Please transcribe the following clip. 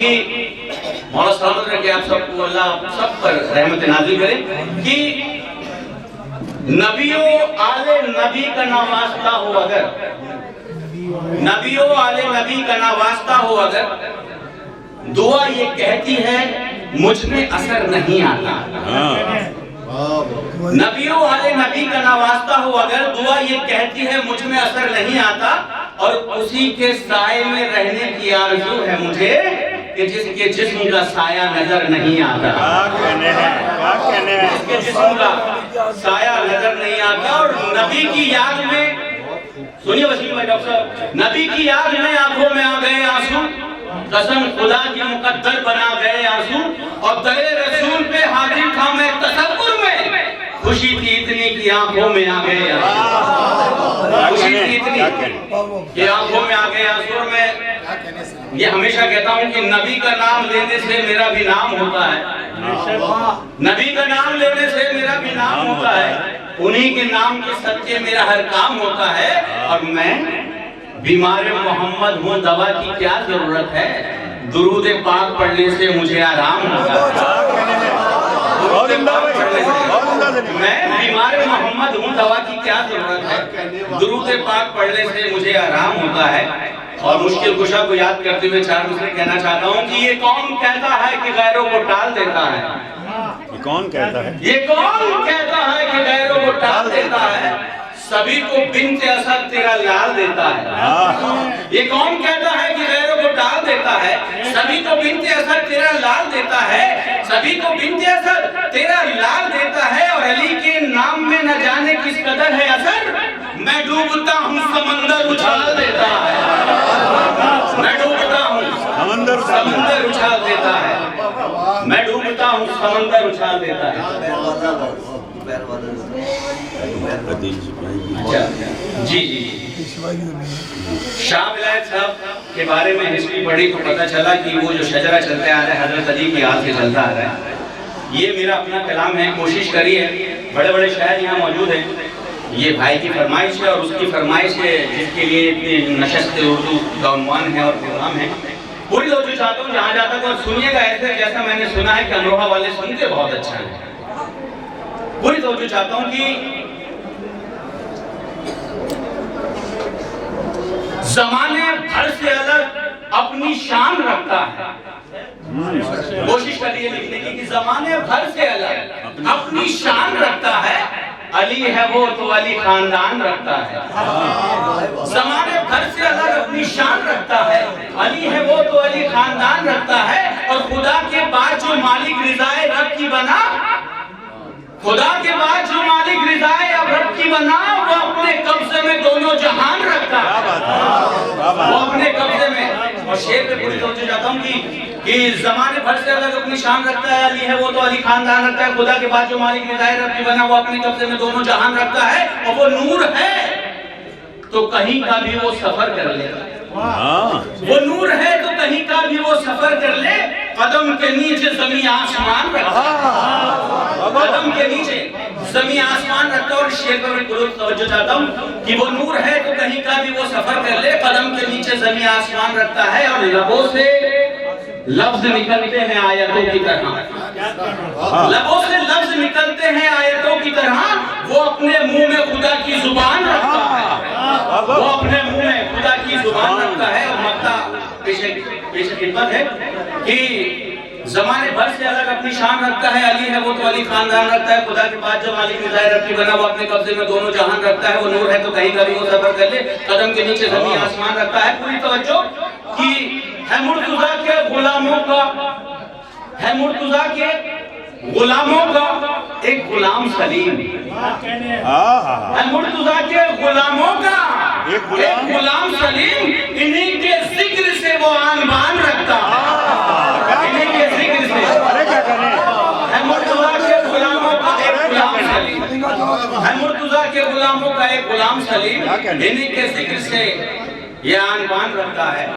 مولا سلامت رکھے آپ سب کو، اللہ سب پر رحمت نازل کرے کہ نبیوں آل نبی کا نواسطہ ہو، اگر نبیوں آل نبی کا نواسطہ ہو، اگر دعا یہ کہتی ہے مجھ میں اثر نہیں آتا، نبیوں آل نبی کا نواسطہ ہو، اگر دعا یہ کہتی ہے مجھ میں اثر نہیں آتا، اور اسی کے سائے میں رہنے کی آرزو ہے مجھے کہ جس کے جسم کا سایہ نظر نہیں آتا، جس کے جسم کا سایہ نظر نہیں آتا، اور نبی کی یاد میں، سنیے وسیم بھائی ڈاکٹر صاحب، نبی کی یاد میں آنکھوں میں آ گئے آنسو، قسم خدا کی مقدر بنا گئے آنسو، اور در رسول پہ حاضر تھا میں تصور میں، خوشی تھی اتنی کہ آنکھوں میں آ گئے آنسو، خوشی تھی اتنی کہ آنکھوں میں آ گئے آنسو۔ میں یہ ہمیشہ کہتا ہوں کہ نبی کا نام لینے سے میرا بھی نام ہوتا ہے، نبی کا نام لینے سے میرا بھی نام ہوتا ہے، انہی کے نام کے صدقے میرا ہر کام ہوتا ہے، اور میں بیمار محمد ہوں، دوا کی کیا ضرورت ہے، درود پاک پڑھنے سے مجھے آرام ہوتا ہے، میں بیمار محمد ہوں، دوا کی کیا ضرورت ہے، درود پاک پڑھنے سے مجھے آرام ہوتا ہے۔ اور مشکل کشا کو یاد کرتے ہوئے چار مصرے کہنا چاہتا ہوں کہ یہ کون کہتا ہے کہ غیروں کو ٹال دیتا ہے، یہ کون کہتا ہے، یہ کون کہتا ہے کہ غیروں کو ٹال دیتا ہے، سبھی کو بنت اسد تیرا لال دیتا ہے، یہ کون کہتا ہے کہ غیروں کو ٹال دیتا ہے، سبھی کو بنت اسد تیرا لال دیتا ہے، سبھی کو بنت اسد تیرا لال دیتا ہے، اور علی کے نام میں نہ جانے کس قدر ہے اثر، میں ڈوبتا ہوں سمندر اچھال دیتا ہے، میں ڈوبتا ہوں سمندر اچھال دیتا ہے، میں ڈوبتا ہوں سمندر اچھال دیتا ہے۔ جی جی شاہ ولایت صاحب کے بارے میں ہسٹری پڑھی تو پتہ چلا کہ وہ جو شجرہ چلتے آ رہا ہے حضرت علی کی یاد سے چلتا آ رہا ہے، یہ میرا اپنا کلام ہے، کوشش کریے، بڑے بڑے شاعر یہاں موجود ہیں، یہ بھائی کی فرمائش ہے، اور اس کی فرمائش ہے جس کے لیے اتنی نشست اردو کا عنوان ہے اور پروگرام ہے، پوری توجہ چاہتا ہوں جہاں جاتا ہوں، اور سنیے گا ایسے جیسا میں نے سنا ہے کہ امروہہ والے سنتے بہت اچھا ہے، پوری توجہ چاہتا ہوں کہ زمانے بھر سے الگ اپنی شان رکھتا ہے، کوشش کریے لکھنے کی کہ زمانے بھر سے الگ اپنی شان رکھتا ہے، علی ہے وہ تو علی خاندان رکھتا ہے، زمانے بھر سے الگ اپنی شان رکھتا ہے، علی ہے وہ تو علی خاندان رکھتا ہے، اور خدا کے بعد جو مالک رضائے رب کی بنا، خدا کے بعد جو مالک رضائے اب رب کی بنا، وہ اپنے قبضے میں دونوں جہان رکھتا ہے، وہ اپنے قبضے میں، اور شعر پہ پوری توجہ چاہتا ہوں کہ زمانے بھر سے الگ اپنی شان رکھتا ہے، علی ہے وہ تو علی خاندان رکھتا ہے، خدا کے بعد جو مالک رضائے رب کی بنا، وہ اپنے قبضے میں دونوں جہان رکھتا ہے، اور وہ نور ہے تو کہیں کا بھی وہ سفر کر لے، وہ نور ہے تو کہیں کا بھی وہ سفر کر لے، قدم کے نیچے زمین آسمان رکھتا ہے، قدم کے نیچے زمین آسمان رکھتا ہے، اور شعر پر میں قلوب توجہ چاہتا ہوں کہ وہ نور ہے تو کہیں کا بھی وہ سفر کر لے، قدم کے نیچے زمین آسمان رکھتا ہے، اور لبوں سے لفظ نکلتے ہیں آیتوں کی طرح، لبوں سے لفظ نکلتے ہیں آیتوں کی طرح، وہ اپنے منہ میں خدا کی زبان رکھتا ہے، وہ اپنے منہ میں خدا کی زبان رکھتا ہے، اور مقطع پیش خدمت ہے کہ زمانے بھر سے الگ اپنی شان رکھتا ہے، علی ہے وہ تو علی خاندان رکھتا ہے، خدا کے بعد جو مالک رضائے رب کی بنا، وہ اپنے قبضے میں دونوں جہان رکھتا ہے، وہ نور ہے تو کہیں کا بھی وہ سفر کر لے، قدم کے نیچے زمین آسمان رکھتا ہے۔ پوری توجہ کہ ہے مرتضیٰ کے غلاموں کا، ہے مرتضیٰ کے غلاموں کا ایک غلام سلیم، ہے مرتضیٰ کے غلاموں کا ایک غلام سلیم، انہی کے ذکر سے وہ آن بان رکھتا ہے، انہی کے ذکر سے ہے مرتضیٰ کے غلاموں کا ایک غلام سلیم، ہے مرتضیٰ کے غلاموں کا ایک غلام سلیم، انہی کے ذکر سے یہ آن بان رکھتا ہے۔